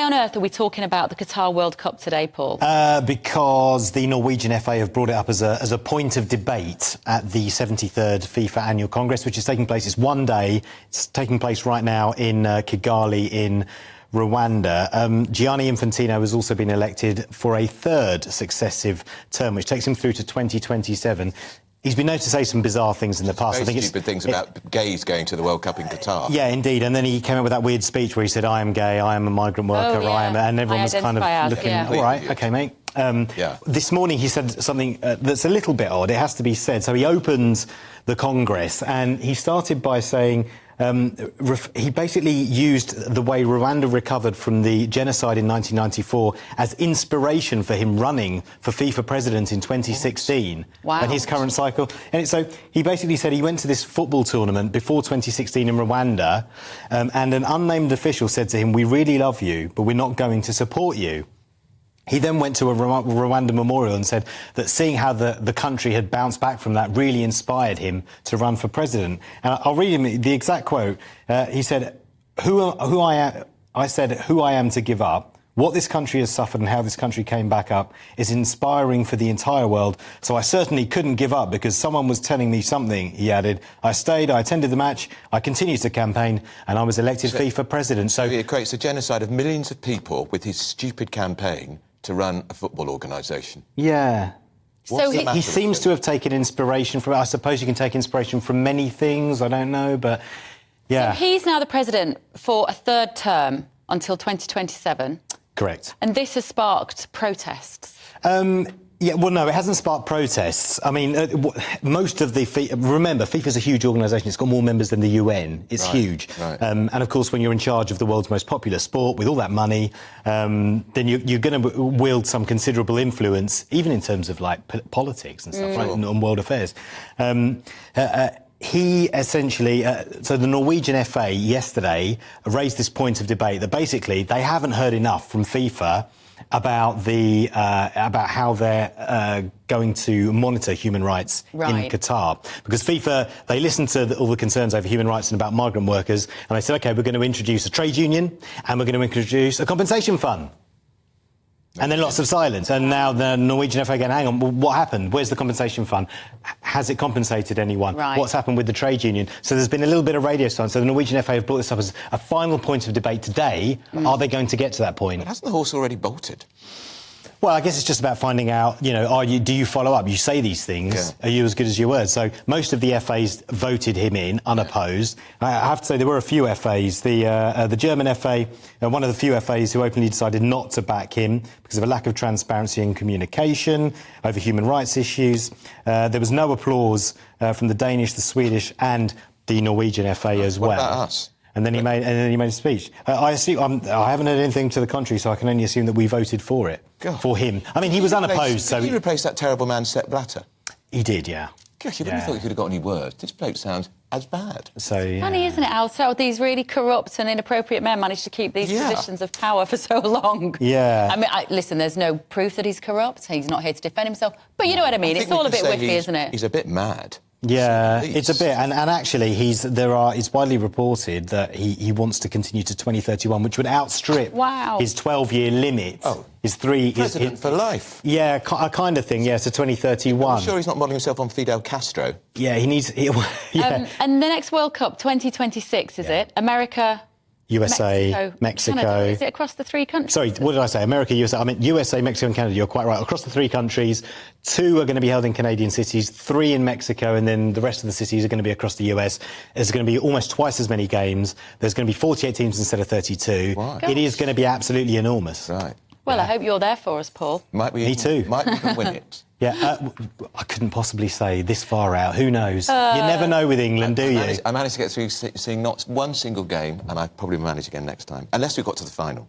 Why on earth are we talking about the Qatar World Cup today, Paul? Because the Norwegian FA have brought it up as a point of debate at the 73rd FIFA Annual Congress, which is taking place. It's one day. It's taking place right now in Kigali in Rwanda. Gianni Infantino has also been elected for a third successive term, which takes him through to 2027. He's been known to say some bizarre things in the past. Very stupid things about gays going to the World Cup in Qatar. Yeah, indeed. And then he came up with that weird speech where he said, I am gay, I am a migrant worker, and everyone was kind of looking, all right, OK, mate. This morning he said something that's a little bit odd, it has to be said. So he opened the Congress and he started by saying he basically used the way Rwanda recovered from the genocide in 1994 as inspiration for him running for FIFA President in 2016 and his current cycle. And so he basically said he went to this football tournament before 2016 in Rwanda and an unnamed official said to him, "We really love you, but we're not going to support you." He then went to a Rwanda memorial and said that seeing how the country had bounced back from that really inspired him to run for president. And I'll read him the exact quote. He said, I said, who I am to give up, what this country has suffered and how this country came back up is inspiring for the entire world. So I certainly couldn't give up because someone was telling me something, he added. I stayed, I attended the match, I continued to campaign and I was elected FIFA president. So he creates a genocide of millions of people with his stupid campaign to run a football organisation. Yeah. So he seems to have taken inspiration from, I suppose you can take inspiration from many things, I don't know, but yeah. So he's now the president for a third term until 2027. Correct. And this has sparked protests. Yeah, well, no, it hasn't sparked protests. I mean, most of the... Remember, FIFA's a huge organisation. It's got more members than the UN. It's huge. Right. And, of course, when you're in charge of the world's most popular sport with all that money, then you're going to wield some considerable influence, even in terms of, like, politics and stuff, right, on world affairs. He essentially... so the Norwegian FA yesterday raised this point of debate that basically they haven't heard enough from FIFA about how they're going to monitor human rights in Qatar. Because FIFA, they listened to all the concerns over human rights and about migrant workers, and they said, OK, we're going to introduce a trade union and we're going to introduce a compensation fund. And then lots of silence. And now the Norwegian FA going, hang on, well, what happened? Where's the compensation fund? Has it compensated anyone? What's happened with the trade union? So there's been a little bit of radio silence. So the Norwegian FA have brought this up as a final point of debate today. Are they going to get to that point? But hasn't the horse already bolted? Well, I guess it's just about finding out, you know, do you follow up? You say these things. Are you as good as your word? So most of the FAs voted him in, unopposed. I have to say there were a few FAs. The German FA, one of the few FAs who openly decided not to back him because of a lack of transparency and communication over human rights issues. There was no applause from the Danish, the Swedish and the Norwegian FA as well. What about us? And then he made a speech. I haven't heard anything to the contrary, so I can only assume that we voted for it. For him. I mean, he was unopposed, so... Did he replace that terrible man, Sepp Blatter? He did, yeah. Gosh, you wouldn't have thought he could have got any worse. This bloke sounds as bad. So, yeah. Funny, isn't it, how these really corrupt and inappropriate men manage to keep these positions of power for so long? Yeah. I mean, listen, there's no proof that he's corrupt. He's not here to defend himself. But you know what I mean? It's all a bit whiffy, isn't it? He's a bit mad. Yeah, it's a bit, and actually, it's widely reported that he wants to continue to 2031, which would outstrip his 12-year limit. Oh, his president for life. Yeah, a kind of thing. Yeah, to 2031. I'm sure he's not modelling himself on Fidel Castro. Yeah, he needs. Yeah. And the next World Cup, 2026, is it? America. USA, Mexico. Canada. Is it across the three countries? Sorry, what did I say? America, USA. I mean, USA, Mexico and Canada. You're quite right. Across the three countries, 2 are going to be held in Canadian cities, 3 in Mexico, and then the rest of the cities are going to be across the US. There's going to be almost twice as many games. There's going to be 48 teams instead of 32. Wow. It is going to be absolutely enormous. Right. Well, I hope you're there for us, Paul. Me too. Might we can win it. Yeah, I couldn't possibly say this far out. Who knows? You never know with England, do you? I managed to get through seeing not one single game, and I probably manage again next time. Unless we got to the final.